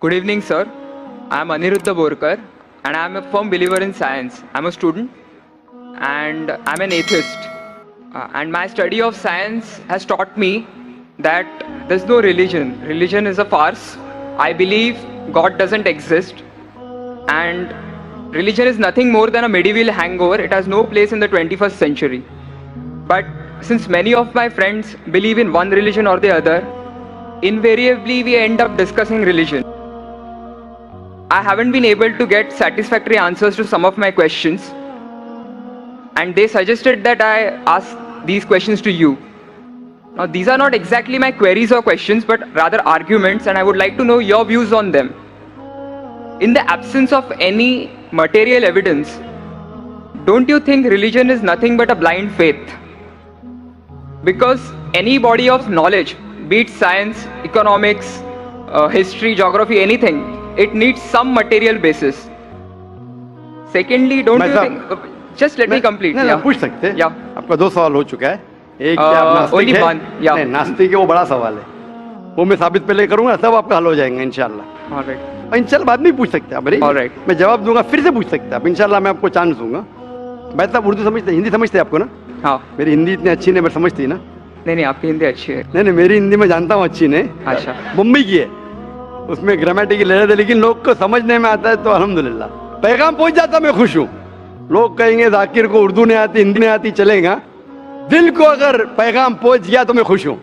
Good evening, sir. I am Aniruddha Borkar and I am a firm believer in science. I am a student and I am an atheist. And my study of science has taught me that there is no religion. Religion is a farce. I believe God doesn't exist. And religion is nothing more than a medieval hangover. It has no place in the 21st century. But since many of my friends believe in one religion or the other, invariably we end up discussing religion. I haven't been able to get satisfactory answers to some of my questions, and they suggested that I ask these questions to you. Now, these are not exactly my queries or questions, but rather arguments, and I would like to know your views on them. In the absence of any material evidence, don't you think religion is nothing but a blind faith? Because any body of knowledge, be it science, economics, history, geography, anything, it needs some material basis. Secondly, don't you think... Just let me complete. नहीं, पूछ सकते हैं। आपका दो सवाल हो चुका है। एक क्या आप नास्तिक हैं? नहीं, नास्तिक है, वो बड़ा सवाल है। वो मैं साबित पहले करूंगा, तब आपका हल हो जाएगा इंशाल्लाह। और इंशाल्लाह बाद में भी पूछ सकते हैं आप। मैं जवाब दूंगा, फिर से पूछ सकते हैं आप। इंशाल्लाह मैं आपको चांस दूंगा। भाई साहब उर्दू समझते, हिंदी समझते आपको ना? हाँ। मेरी हिंदी इतनी अच्छी नहीं, मैं समझती ना? नहीं, आपकी हिंदी अच्छी है। नहीं, मेरी हिंदी मैं जानता हूँ अच्छी नहीं। अच्छा। मुंबई की है, उसमें ग्रामेटिकल एरर है, लेकिन लोग को समझने में आता है तो अल्हम्दुलिल्लाह। पैगाम पहुंच जाता, मैं खुश हूँ। लोग कहेंगे जाकिर को उर्दू नहीं आती, हिंदी नहीं आती, चलेगा। दिल को अगर पैगाम पहुंच गया तो मैं खुश हूँ,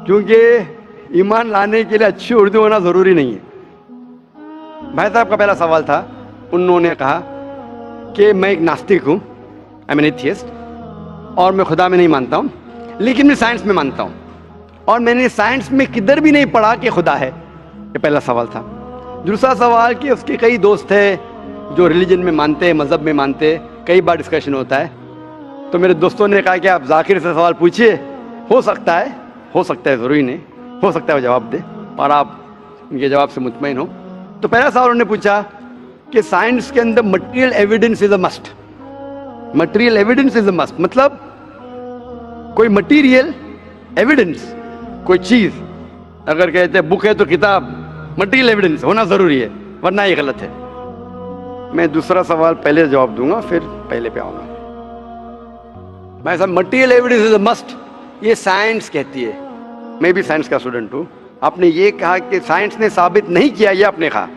क्योंकि ईमान लाने के लिए अच्छी उर्दू होना जरूरी नहीं है। भाई साहब का पहला सवाल था, उन्होंने कहा कि मैं एक नास्तिक हूँ, आई एम एन एथियस्ट, और मैं खुदा में नहीं मानता हूँ, लेकिन मैं साइंस में मानता हूँ, और मैंने साइंस में किधर भी नहीं पढ़ा कि खुदा है। ये पहला सवाल था। दूसरा सवाल कि उसके कई दोस्त हैं जो रिलीजन में मानते हैं, मज़हब में मानते हैं, कई बार डिस्कशन होता है। तो मेरे दोस्तों ने कहा कि आप जाकिर से सवाल पूछिए, हो सकता है, ज़रूरी नहीं, हो सकता है वो जवाब दे, और आप उनके जवाब से मुतमईन हो। तो पहला सवाल उन्होंने पूछा कि साइंस के अंदर material evidence is a must. Material evidence is a must मतलब कोई मटेरियल एविडेंस, कोई चीज़ अगर कहते हैं बुक है तो किताब, मटेरियल एविडेंस होना ज़रूरी है, वरना ये गलत है। मैं दूसरा सवाल पहले जवाब दूंगा, फिर पहले पे आऊंगा। मैं सब material evidence is a must, ये साइंस कहती है। मैं भी साइंस का स्टूडेंट हूँ। आपने ये कहा कि साइंस ने साबित नहीं किया, ये आपने कहा,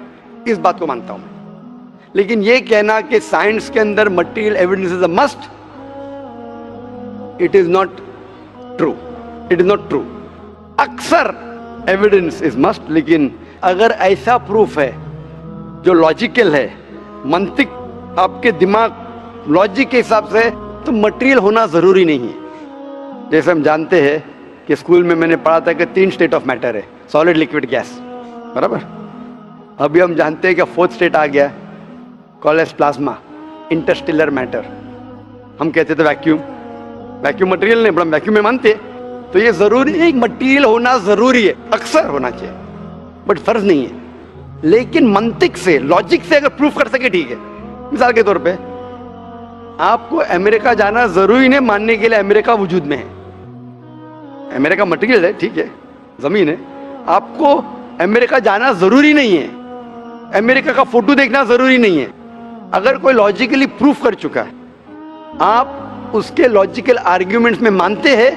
इस बात को मानता हूँ। लेकिन ये कहना कि साइंस के अंदर material evidence is a must, it is not true, it is not true. अक्सर एविडेंस इज मस्ट, लेकिन अगर ऐसा प्रूफ है जो लॉजिकल है, मंतिक आपके दिमाग लॉजिक के हिसाब से, तो मटेरियल होना जरूरी नहीं है। जैसे हम जानते हैं कि स्कूल में मैंने पढ़ा था कि 3 स्टेट ऑफ मैटर है, सॉलिड, लिक्विड, गैस, बराबर। अभी हम जानते हैं कि 4th स्टेट आ गया, कॉलेज प्लाज्मा, इंटरस्टेलर मैटर। हम कहते थे वैक्यूम, वैक्यूम मटेरियल नहीं, बड़ा वैक्यूम में मानते। तो ये जरूरी नहीं, मटेरियल होना जरूरी है, अक्सर होना चाहिए, बट फर्ज नहीं है। लेकिन मंतिक से, लॉजिक से अगर प्रूफ कर सके, ठीक है। मिसाल के तौर पे आपको अमेरिका जाना जरूरी नहीं मानने के लिए अमेरिका वजूद में है। अमेरिका मटेरियल है, ठीक है, जमीन है। आपको अमेरिका जाना जरूरी नहीं है, अमेरिका का फोटो देखना जरूरी नहीं है। अगर कोई लॉजिकली प्रूफ कर चुका है, आप उसके लॉजिकल आर्ग्यूमेंट्स में मानते हैं,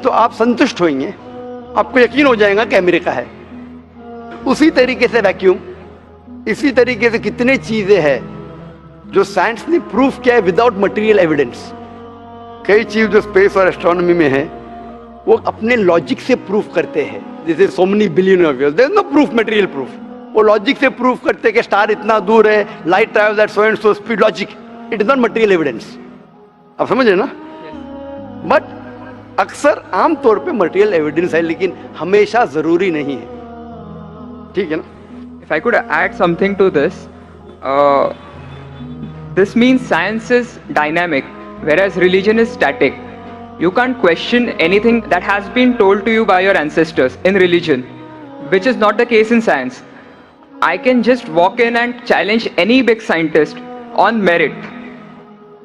तो आप संतुष्ट होंगे, आपको यकीन हो जाएगा कि अमेरिका है। उसी तरीके से वैक्यूम, इसी तरीके से कितने चीजें हैं जो साइंस ने प्रूफ किया है विदाउट मटेरियल एविडेंस। कई चीज जो स्पेस और एस्ट्रोनॉमी में है, वो अपने लॉजिक से प्रूफ करते हैं, जैसे so many billion of years, there is no proof, material proof. वो लॉजिक से प्रूफ करते हैं कि स्टार इतना दूर है, light travels at so and so speed, logic, it is not material evidence. आप समझ रहे ना? बट अक्सर आमतौर पे मटेरियल एविडेंस है, लेकिन हमेशा जरूरी नहीं है, ठीक है ना? If I could add something to this, this means science is dynamic, whereas religion is static. You can't question anything that has been told to you by your ancestors in religion, which is not the case in science. I can just walk in and challenge any big scientist on merit,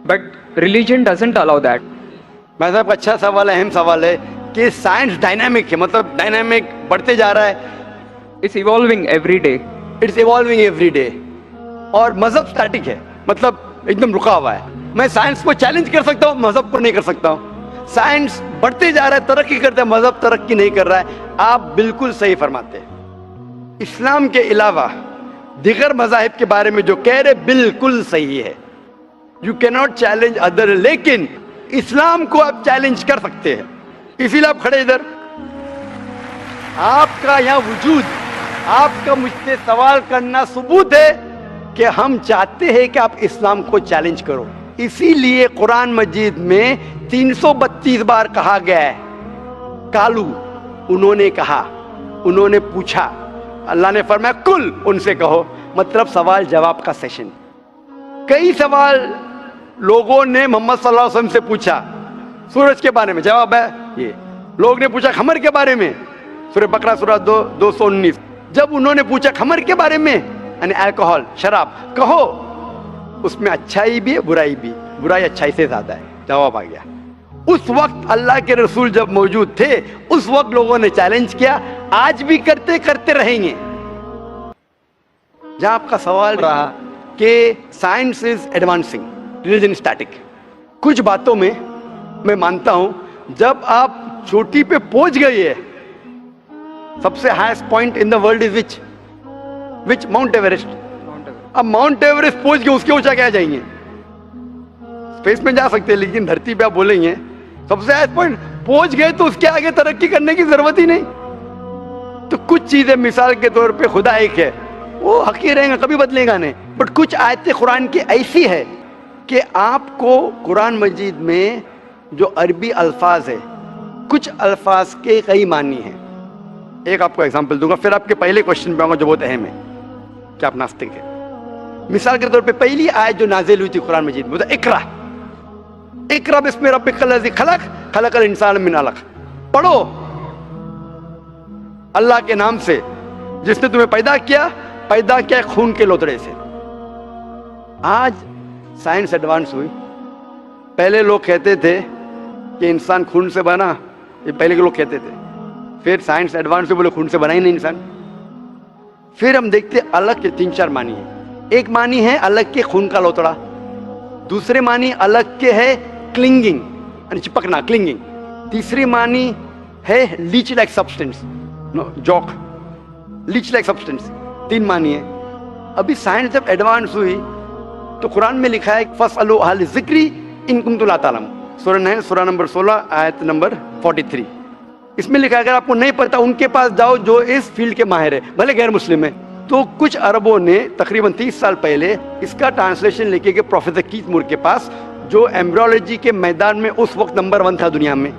but religion doesn't allow that. भाई साहब अच्छा सवाल है, अहम सवाल है कि science dynamic है, मतलब डायनामिक बढ़ते जा रहा है। It's evolving every day. It's evolving every day. और मजहब स्टैटिक है, मतलब एकदम रुका हुआ है। मैं साइंस को चैलेंज कर सकता हूँ, मजहब को नहीं कर सकता हूँ। साइंस बढ़ते जा रहा है, तरक्की करता है, मजहब तरक्की नहीं कर रहा है। आप बिल्कुल सही फरमाते हैं। इस्लाम के अलावा दिगर मजाहिब के बारे में जो कह रहे बिल्कुल सही है। You can not challenge other, लेकिन इस्लाम को आप चैलेंज कर सकते हैं। इसीलिए आप खड़े इधर, आपका यहाँ वजूद, आपका मुझसे सवाल करना सबूत है कि हम चाहते हैं कि आप इस्लाम को चैलेंज करो। इसीलिए कुरान मजीद में 332 बार कहा गया है कालू, उन्होंने कहा, उन्होंने पूछा। अल्लाह ने फरमाया कुल, उनसे कहो, मतलब सवाल जवाब का सेशन। कई सवाल लोगों ने मोहम्मद सल्लल्लाहु अलैहि वसल्लम से पूछा, सूरज के बारे में जवाब है ये। लोग ने पूछा खमर के बारे में, सूरह बकरा सूरह 219। जब उन्होंने पूछा खमर के बारे में, यानी अल्कोहल, शराब, कहो उसमें अच्छाई भी है बुराई भी, बुराई अच्छाई से ज्यादा है, जवाब आ गया। उस वक्त अल्लाह के रसूल जब मौजूद थे, उस वक्त लोगों ने चैलेंज किया, आज भी करते करते रहेंगे। जहां आपका सवाल रहा कि science is advancing, religion static, कुछ बातों में मैं मानता हूं, जब आप चोटी पे पहुंच गए है, सबसे highest point in the world is which mount Everest. अब माउंट एवरेस्ट पहुंच गए, उसके ऊंचा क्या जाएंगे? स्पेस में जा सकते हैं, लेकिन धरती पे आप बोलेंगे सबसे हाईएस्ट पॉइंट पहुंच गए तो उसके आगे तरक्की करने की जरूरत ही नहीं। तो कुछ चीजें, मिसाल के तौर पे खुदा एक है, वो हकी रहेगा, कभी बदलेगा नहीं। बट कुछ आयतें कुरान की ऐसी है कि आपको कुरान मजीद में जो अरबी अल्फाज है, कुछ अल्फाज के कई मानी हैं। एक आपको एग्जांपल दूंगा, फिर आपके पहले क्वेश्चन पे आऊंगा जो बहुत अहम है कि आप नास्तिक है। मिसाल के तौर पे पहली आयत जो नाजिल हुई थी कुरान मजीद में, इकरा इकरा बिस्मि रब्बिकल लज़ी खलक खलकल इंसान मिन अलक। पढ़ो अल्लाह के नाम से जिसने तुम्हें पैदा किया खून के लोतड़े से। आज साइंस एडवांस हुई। पहले लोग कहते थे कि इंसान खून से बना, ये पहले के लोग कहते थे। फिर साइंस एडवांस हुई, बोले खून से बना ही नहीं इंसान। फिर हम देखते अलग के 3-4 मानी है। एक मानी है अलग के खून का लोतड़ा, दूसरे मानी अलग के है क्लिंगिंग, यानी चिपकना, क्लिंगिंग। तीसरी मानी है लीच लाइक सब्सटेंस, जॉक, लीच लाइक सब्सटेंस। 3 मानी है। अभी साइंस जब एडवांस हुई तो कुरान में लिखा है फसअलू अहल ज़िक्री इन कुंतुम ला तालम, सूरह नंबर 16 आयत नंबर 43। इसमें लिखा है अगर आपको नहीं पता उनके पास जाओ जो इस फील्ड के माहिर है, भले गैर मुस्लिम है। तो कुछ अरबों ने तकरीबन 30 साल पहले इसका ट्रांसलेशन लेके गए प्रोफेसर कीथ मूर के पास, जो एम्ब्रियोलॉजी के मैदान में उस वक्त नंबर 1 था दुनिया में।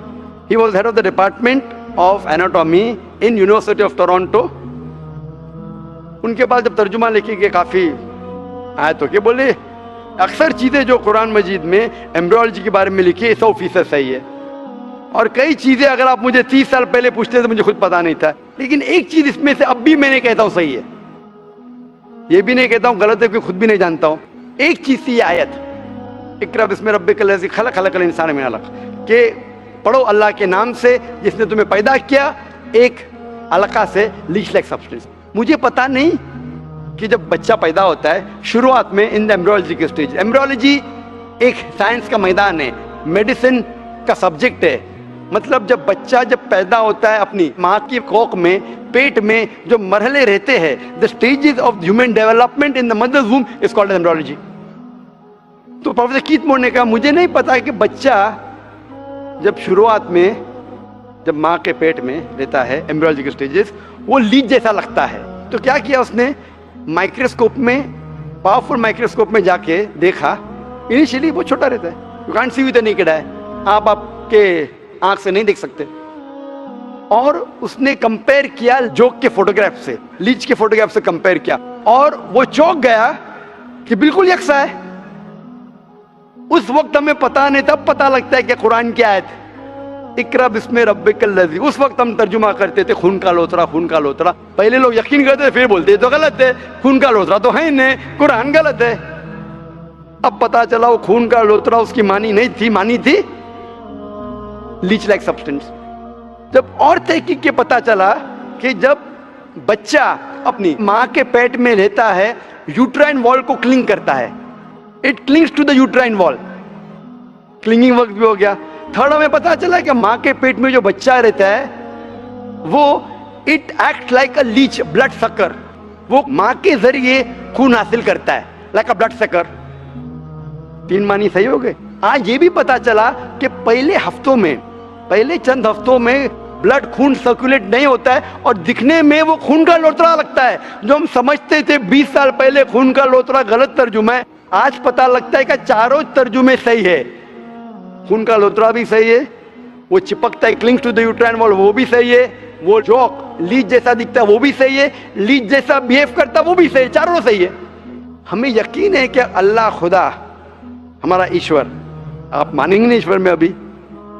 He was head of the department of anatomy in university of Toronto. उनके पास जब तर्जुमा लेके गए काफी आयतों के, बोले अक्सर चीजें जो कुरान मजीद में एम्ब्रियोलॉजी के बारे में लिखी है 100% सही है, और कई चीजें अगर आप मुझे 30 साल पहले पूछते तो मुझे खुद पता नहीं था, लेकिन एक चीज इसमें से अब भी मैंने कहता हूं सही है। ये भी नहीं कहता हूं गलत है, क्योंकि खुद भी नहीं जानता हूं। एक चीज थी ये आयत इकरा बिस्मि रब्बिकल लज़ी खलक खलकल इंसान मिन अलक, के पढ़ो अल्लाह के नाम से जिसने तुम्हें पैदा किया एक अलका से, लीच लाइक सब्सटेंस। मुझे पता नहीं कि जब बच्चा पैदा होता है शुरुआत में इन द एम्ब्रियोलॉजी के स्टेज, एम्ब्रियोलॉजी एक साइंस का मैदान है, मेडिसिन का सब्जेक्ट है। मतलब जब बच्चा जब पैदा होता है अपनी माँ की कोख में, पेट में जो मरहले रहते हैं, the stages of human development in the mother's womb is called embryology. तो प्रोफेसर कीथ मूर ने कहा मुझे नहीं पता कि बच्चा जब शुरुआत में जब माँ के पेट में रहता है, एम्ब्रियोलॉजी के स्टेजेस, वो लीच जैसा लगता है। तो क्या किया उसने, माइक्रोस्कोप में, पावरफुल माइक्रोस्कोप में जाके देखा। इनिशियली वो छोटा रहता है, you can't see with the naked eye, आप आपके आंख से नहीं देख सकते। और उसने कंपेयर किया जोक के फोटोग्राफ से, लीच के फोटोग्राफ से कंपेयर किया, और वो चौंक गया कि बिल्कुल यकसा है। उस वक्त हमें पता नहीं, तब पता लगता है कि कुरान की आयत इकरा बिस्मि रब्बिकल लज़ी, उस वक्त हम तर्जुमा करते थे खून का लोतरा, खून का लोतरा। पहले लोग यकीन करते थे, फिर बोलते तो गलत है, खून का लोतरा तो है ही नहीं, कुरान गलत है। अब पता चला वो खून का लोतरा उसकी मानी नहीं थी, मानी थी लीच लाइक सब्सटेंस। जब और तहकीक के पता चला कि जब बच्चा अपनी माँ के पेट में रहता है, यूट्राइन वॉल को क्लिंग करता है, it clings to the uterine wall, clinging work भी हो गया। थर्ड हमें पता चला कि माँ के पेट में जो बच्चा रहता है वो it act like a leech, blood sucker, वो माँ के जरिए खून हासिल करता है, लाइक अ ब्लड सकर। 3 मानी सही हो गए। आज ये भी पता चला कि पहले चंद हफ्तों में ब्लड खून सर्कुलेट नहीं होता है और दिखने में वो खून का लोतरा लगता है। जो हम समझते थे 20 साल पहले खून का लोतरा गलत तर्जुमा है, आज पता लगता है कि चारों तर्जुमे सही है। खून का लोतरा भी सही है, वो चिपकता है, clings to the uterine wall, वो भी सही है, वो जॉक लीच जैसा दिखता है वो भी सही है, लीच जैसा बिहेव करता है वो भी सही है, चारों सही है। हमें यकीन है कि अल्लाह खुदा हमारा ईश्वर, आप मानेंगे नहीं ईश्वर में अभी,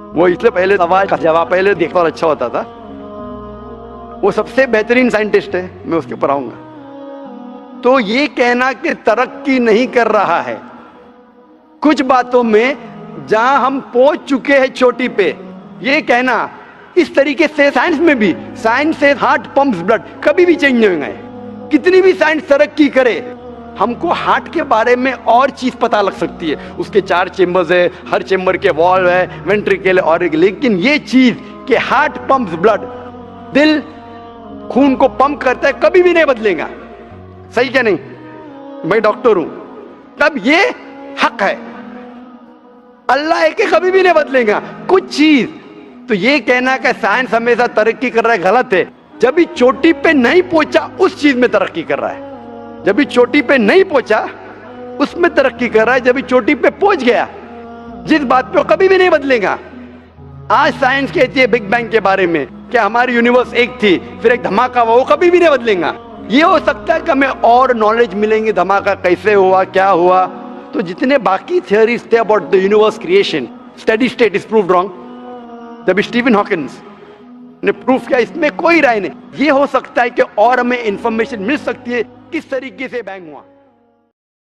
वो इसलिए पहले सवाल का जवाब पहले देखता और अच्छा होता था, वो सबसे बेहतरीन साइंटिस्ट है, मैं उसके ऊपर आऊंगा। तो ये कहना कि तरक्की नहीं कर रहा है, कुछ बातों में जहां हम पहुंच चुके हैं चोटी पे, ये कहना इस तरीके से साइंस में भी, साइंस से हार्ट पंप्स ब्लड, कभी भी चेंज नहीं होंगे। कितनी भी साइंस तरक्की करे, हमको हार्ट के बारे में और चीज पता लग सकती है, उसके 4 चेंबर्स है, हर चेंबर के वॉल्व है, वेंट्रिकल और, लेकिन ये चीज कि हार्ट पंप्स ब्लड, दिल खून को पंप करता है, कभी भी नहीं बदलेगा। सही क्या नहीं? मैं डॉक्टर हूं, तब ये हक है, अल्लाह है कि कभी भी नहीं बदलेगा कुछ चीज। तो ये कहना कि साइंस हमेशा तरक्की कर रहा है, गलत है। जब भी चोटी पे नहीं पहुंचा उस चीज में तरक्की कर रहा है, जब भी चोटी पे नहीं पहुंचा उसमें तरक्की कर रहा है, जब भी चोटी पे पहुंच गया जिस बात पे कभी भी नहीं बदलेगा। आज साइंस कहती है बिग बैंग के बारे में कि हमारी यूनिवर्स एक थी, फिर एक धमाका हुआ, वो कभी भी नहीं बदलेगा। ये हो सकता है कि हमें और नॉलेज मिलेंगे, धमाका कैसे हुआ, क्या हुआ। तो जितने बाकी थियरीज थे about the universe creation, steady state is proved wrong. जब स्टीफन हॉकिंस ने प्रूफ किया, इसमें कोई राय नहीं। ये हो सकता है कि और हमें इंफॉर्मेशन मिल सकती है किस तरीके से बैंग हुआ।